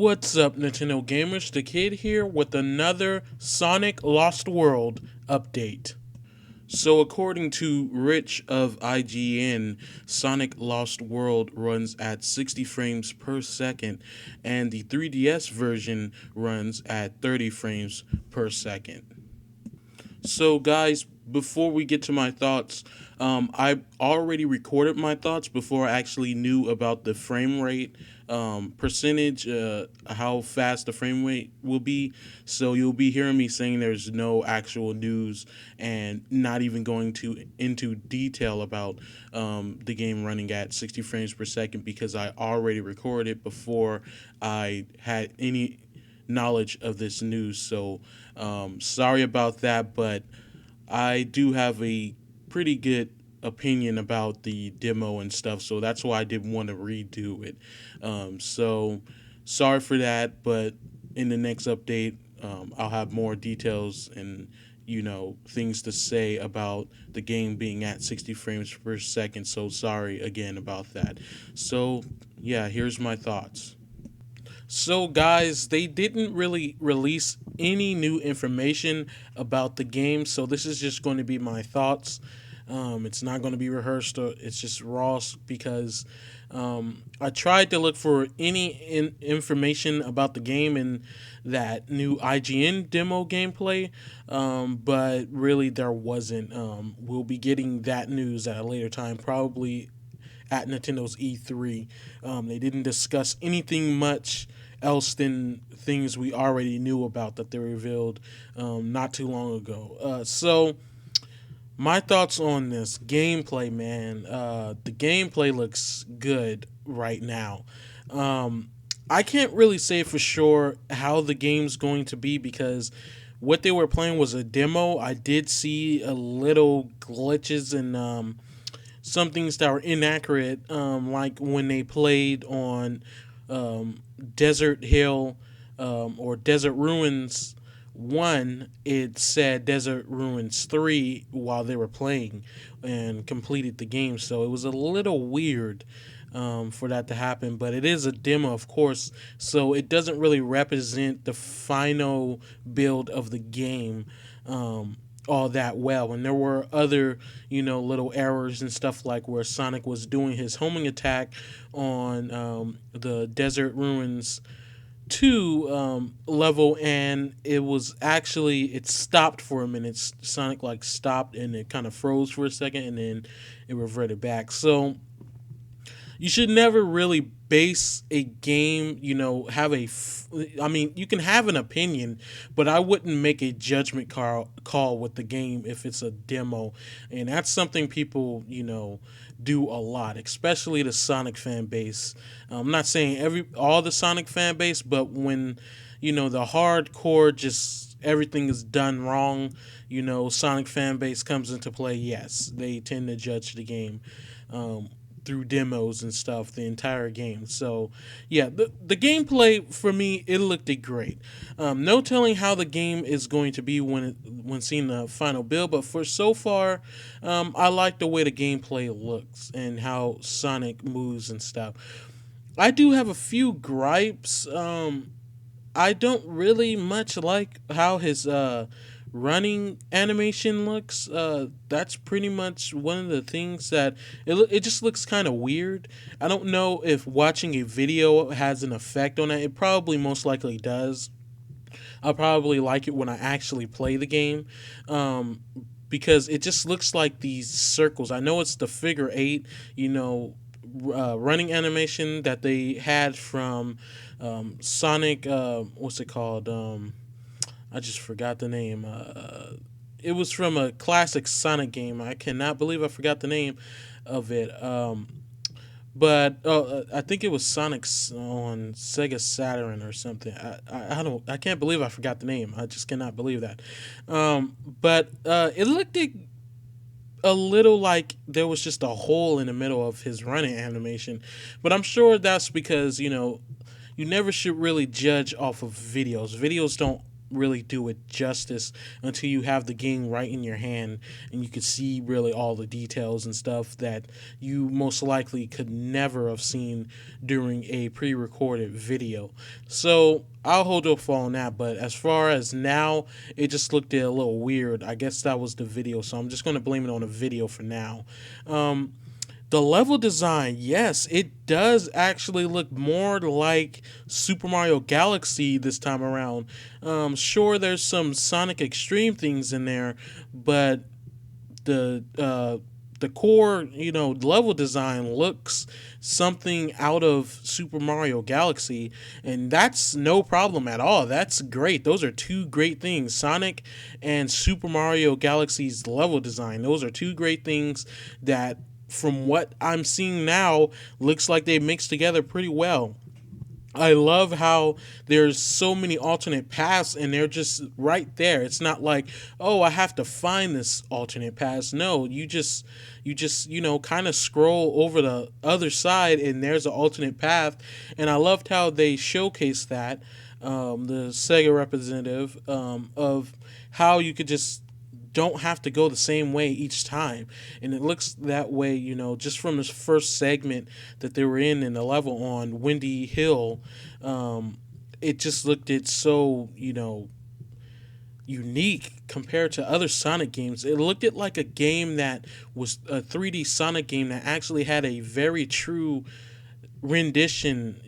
What's up, Nintendo gamers? The Kid here with another Sonic Lost World update. So, according to Rich of IGN, Sonic Lost World runs at 60 frames per second, and the 3DS version runs at 30 frames per second. So, guys, before we get to my thoughts, I already recorded my thoughts before I actually knew about the frame rate percentage, how fast the frame rate will be. So you'll be hearing me saying there's no actual news and not even going to into detail about the game running at 60 frames per second because I already recorded before I had any knowledge of this news. So sorry about that, but I do have a pretty good opinion about the demo and stuff, so that's why I didn't want to redo it. So sorry for that, but in the next update, I'll have more details and things to say about the game being at 60 frames per second. So sorry again about that. So yeah, here's my thoughts. So, guys, they didn't really release any new information about the game, so this is just going to be my thoughts. It's not going to be rehearsed, or it's just raw because I tried to look for any information about the game in that new IGN demo gameplay, but really there wasn't. We'll be getting that news at a later time, probably at Nintendo's E3. They didn't discuss anything much else than things we already knew about that they revealed not too long ago. So, my thoughts on this gameplay, man. The gameplay looks good right now. I can't really say for sure how the game's going to be because what they were playing was a demo. I did see a little glitches and some things that were inaccurate, like when they played on Desert Hill or Desert Ruins 1, it said Desert Ruins 3 while they were playing and completed the game. So it was a little weird for that to happen, but it is a demo, of course, so it doesn't really represent the final build of the game. All that well, and there were other little errors and stuff like where Sonic was doing his homing attack on the Desert Ruins 2 level, and it stopped for a minute. Sonic stopped and it kind of froze for a second and then it reverted back. So you should never really base a game, I mean, you can have an opinion, but I wouldn't make a judgment call with the game if it's a demo. And that's something people, do a lot, especially the Sonic fan base. I'm not saying all the Sonic fan base, but when, the hardcore just everything is done wrong, Sonic fan base comes into play. Yes, they tend to judge the game through demos and stuff the entire game. So yeah, the gameplay for me, it looked great. No telling how the game is going to be when seeing the final build, but for so far, I like the way the gameplay looks and how Sonic moves and stuff. I do have a few gripes. I don't really much like how his running animation looks. That's pretty much one of the things that it just looks kind of weird. I don't know if watching a video has an effect on it. It probably most likely does. I'll probably like it when I actually play the game. Because it just looks like these circles. I know it's the figure eight, running animation that they had from Sonic. What's it called? I just forgot the name. It was from a classic Sonic game. I cannot believe I forgot the name of it. But I think it was Sonic's on Sega Saturn or something. I don't. I can't believe I forgot the name. I just cannot believe that. But it looked a little like there was just a hole in the middle of his running animation. But I'm sure that's because you never should really judge off of videos. Videos don't really do it justice until you have the game right in your hand and you could see really all the details and stuff that you most likely could never have seen during a pre-recorded video. So I'll hold off on that, but as far as now, it just looked a little weird. I guess that was the video, so I'm just going to blame it on the video for now. um, the level design, yes, it does actually look more like Super Mario Galaxy this time around. Sure, there's some Sonic Extreme things in there, but the core, level design looks something out of Super Mario Galaxy, and that's no problem at all. That's great. Those are two great things. Sonic and Super Mario Galaxy's level design. Those are two great things that, from what I'm seeing now, looks like they mixed together pretty well. I love how there's so many alternate paths and they're just right there. It's not like, oh, I have to find this alternate path. No, you just kind of scroll over the other side and there's an alternate path. And I loved how they showcased that, the Sega representative, of how you could just don't have to go the same way each time. And it looks that way, just from this first segment that they were in the level on Windy Hill. It just looked it so, unique compared to other Sonic games. It looked at like a game that was a 3D Sonic game that actually had a very true rendition,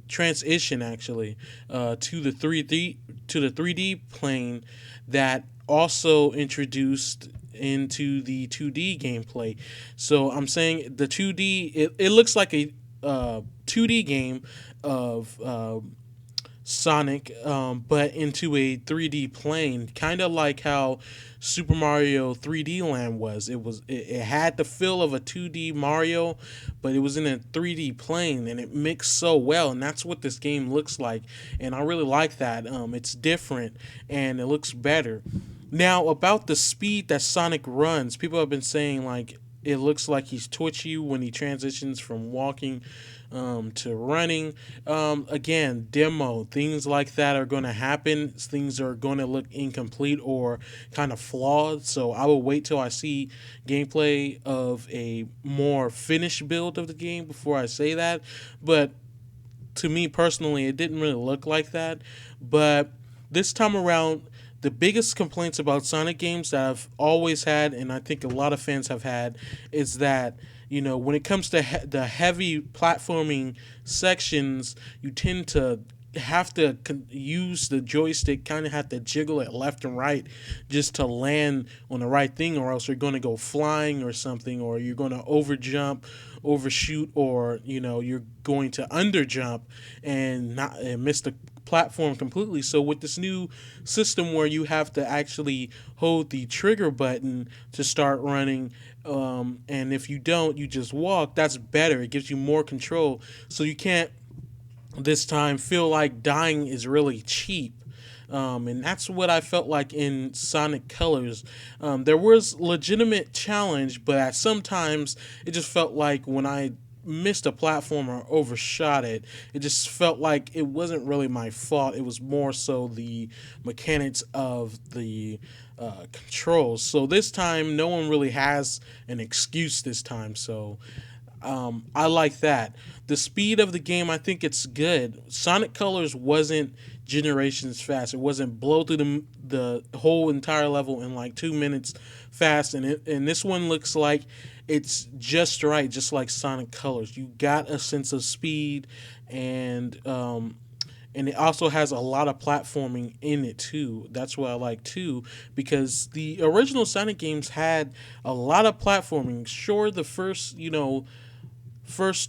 transition actually, to the 3D plane that also introduced into the 2D gameplay. So I'm saying the 2D, it looks like a 2D game of Sonic, but into a 3D plane, kind of like how Super Mario 3D Land was. It had the feel of a 2D Mario, but it was in a 3D plane, and it mixed so well. And that's what this game looks like, and I really like that. It's different and it looks better. Now about the speed that Sonic runs, people have been saying like it looks like he's twitchy when he transitions from walking to running. Again, demo, things like that are going to happen. Things are going to look incomplete or kind of flawed. So I will wait till I see gameplay of a more finished build of the game before I say that. But to me personally, it didn't really look like that. But this time around, the biggest complaints about Sonic games that I've always had, and I think a lot of fans have had, is that when it comes to the heavy platforming sections, you tend to have to use the joystick, kind of have to jiggle it left and right just to land on the right thing, or else you're going to go flying or something, or you're going to overjump, overshoot, or you're going to underjump and not and miss the platform completely. So with this new system where you have to actually hold the trigger button to start running, and if you don't, you just walk, that's better. It gives you more control, so you can't this time feel like dying is really cheap. And that's what I felt like in Sonic Colors. There was legitimate challenge, but at sometimes it just felt like when I missed a platform or overshot it, it just felt like it wasn't really my fault. It was more so the mechanics of the controls. So this time, no one really has an excuse this time. So I like that. The speed of the game, I think it's good. Sonic Colors wasn't generations fast. It wasn't blow through the whole entire level in like 2 minutes fast. And this one looks like it's just right, just like Sonic Colors. You got a sense of speed, and it also has a lot of platforming in it too. That's what I like too, because the original Sonic games had a lot of platforming. Sure, the first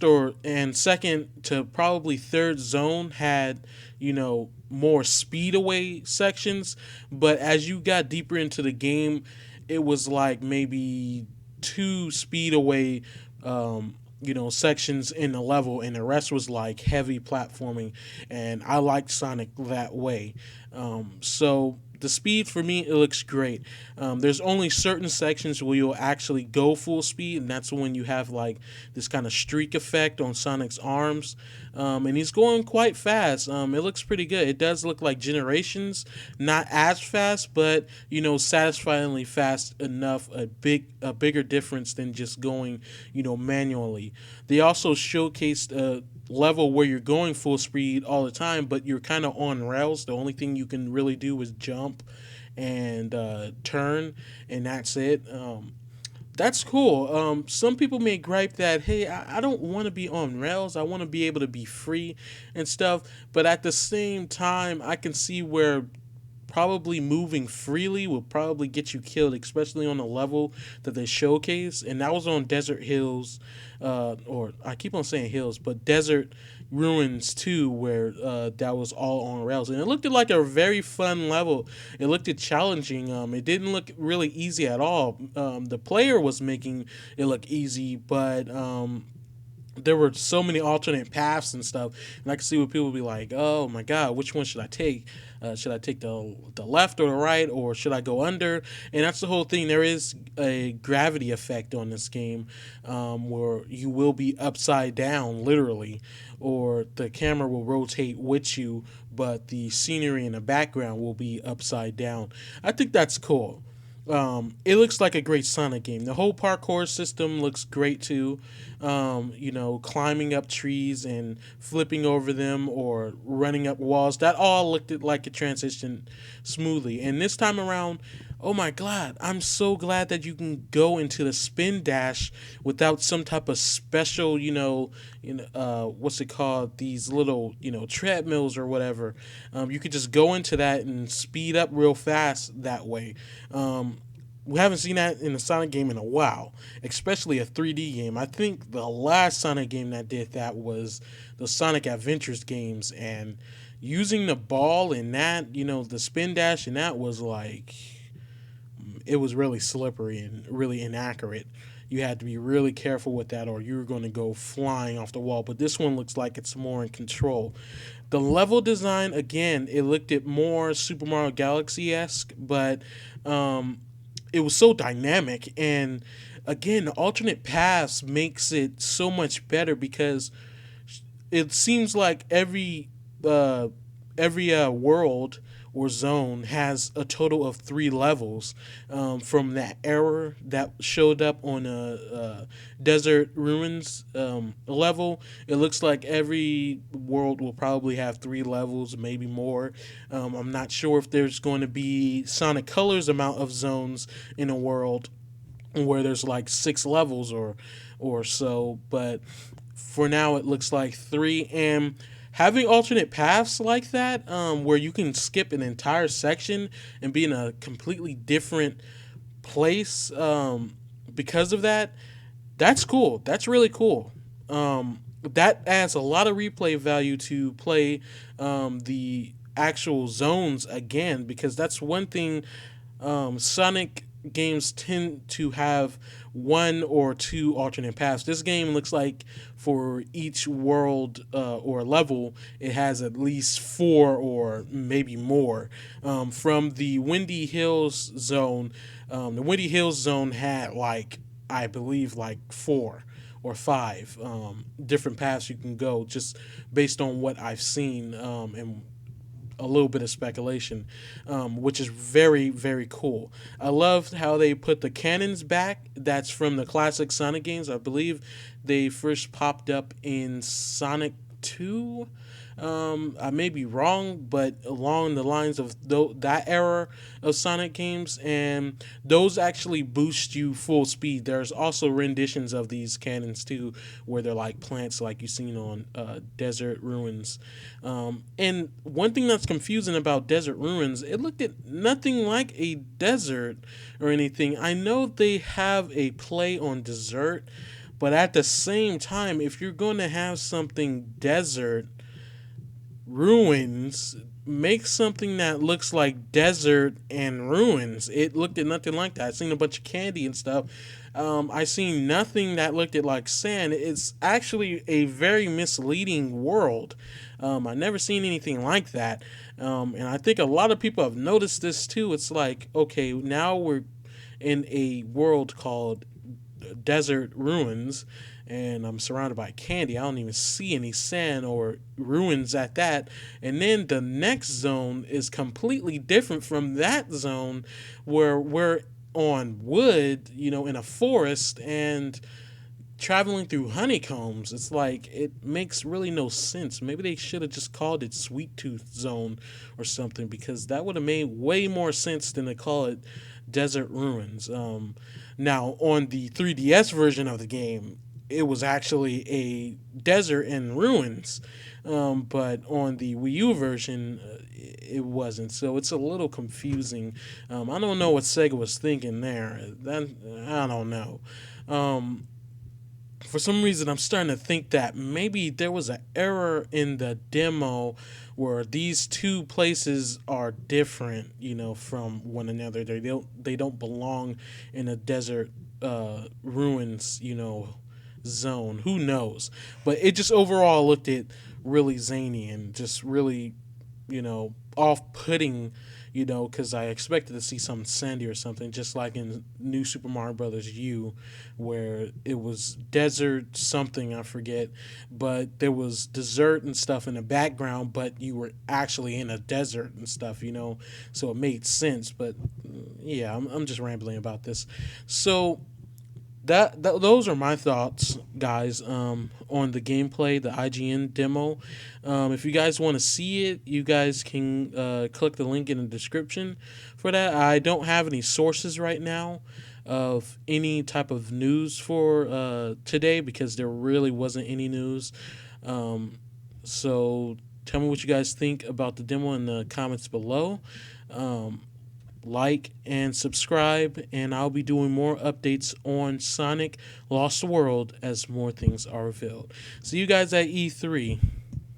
or and second to probably third zone had more speedaway sections, but as you got deeper into the game, it was like maybe two speedaway sections in the level, and the rest was like heavy platforming, and I liked Sonic that way. So the speed for me, it looks great. There's only certain sections where you'll actually go full speed, and that's when you have like this kind of streak effect on Sonic's arms. And he's going quite fast. It looks pretty good. It does look like Generations, not as fast, but satisfyingly fast enough. A bigger difference than just going, manually. They also showcased a level where you're going full speed all the time, but you're kind of on rails. The only thing you can really do is jump and turn, and that's it. That's cool. Some people may gripe that, hey, I don't want to be on rails. I want to be able to be free and stuff. But at the same time, I can see where probably moving freely will probably get you killed, especially on the level that they showcase. And that was on Desert Hills, or I keep on saying hills, but Desert Ruins too, where that was all on rails. And it looked like a very fun level. It looked challenging. It didn't look really easy at all. The player was making it look easy, but there were so many alternate paths and stuff, and I could see what people would be like, "Oh my god, which one should I take? Should I take the left or the right, or should I go under?" And that's the whole thing. There is a gravity effect on this game, where you will be upside down, literally, or the camera will rotate with you, but the scenery in the background will be upside down. I think that's cool. It looks like a great Sonic game. The whole parkour system looks great too. Climbing up trees and flipping over them or running up walls. That all looked like it transitioned smoothly. And this time around, oh my god, I'm so glad that you can go into the spin dash without some type of special, what's it called? These little, treadmills or whatever. You could just go into that and speed up real fast that way. We haven't seen that in a Sonic game in a while, especially a 3D game. I think the last Sonic game that did that was the Sonic Adventures games, and using the ball in that, the spin dash in that was like, it was really slippery and really inaccurate. You had to be really careful with that, or you were going to go flying off the wall. But this one looks like it's more in control. The level design, again, it looked at more Super Mario Galaxy esque, but it was so dynamic. And again, the alternate paths makes it so much better because it seems like every world or zone has a total of 3 levels, from that error that showed up on a Desert Ruins level. It looks like every world will probably have 3 levels, maybe more. I'm not sure if there's going to be Sonic Colors amount of zones in a world where there's like 6 levels or so, but for now it looks like 3. And having alternate paths like that, where you can skip an entire section and be in a completely different place, because of that, that's cool. That's really cool. That adds a lot of replay value to play the actual zones again, because that's one thing. Sonic games tend to have 1 or 2 alternate paths. This game looks like for each world or level, it has at least 4 or maybe more. From the Windy Hills zone, the Windy Hills zone had like, I believe, like 4 or 5 different paths you can go, just based on what I've seen, and a little bit of speculation, which is very, very cool. I loved how they put the cannons back. That's from the classic Sonic games. I believe they first popped up in Sonic 2. I may be wrong, but along the lines of that era of Sonic games, and those actually boost you full speed. There's also renditions of these cannons too, where they're like plants, like you've seen on Desert Ruins. And one thing that's confusing about Desert Ruins, it looked at nothing like a desert or anything. I know they have a play on dessert, but at the same time, if you're going to have something desert, Ruins, make something that looks like desert and ruins. It looked at nothing like that. I seen a bunch of candy and stuff. I seen nothing that looked at like sand. It's actually a very misleading world. I never seen anything like that. And I think a lot of people have noticed this too. It's like, okay, now we're in a world called desert ruins, and I'm surrounded by candy. I don't even see any sand or ruins at that. And then the next zone is completely different from that zone, where we're on wood, in a forest, and traveling through honeycombs. It's like it makes really no sense. Maybe they should have just called it Sweet Tooth Zone or something, because that would have made way more sense than to call it Desert Ruins. Now, on the 3DS version of the game, it was actually a desert and ruins. But on the Wii U version, it wasn't. So it's a little confusing. I don't know what Sega was thinking there. I don't know. Um, for some reason, I'm starting to think that maybe there was an error in the demo where these two places are different, from one another. They don't belong in a desert ruins, zone. Who knows? But it just overall looked at really zany and just really, off-putting, because I expected to see something sandy or something, just like in New Super Mario Brothers U, where it was desert something, I forget, but there was dessert and stuff in the background, but you were actually in a desert and stuff, so it made sense. But yeah, I'm just rambling about this. So those are my thoughts, guys, on the gameplay, the IGN demo. If you guys want to see it, you guys can click the link in the description for that. I don't have any sources right now of any type of news for today, because there really wasn't any news. So tell me what you guys think about the demo in the comments below. Like and subscribe, and I'll be doing more updates on Sonic Lost World as more things are revealed. See you guys at E3.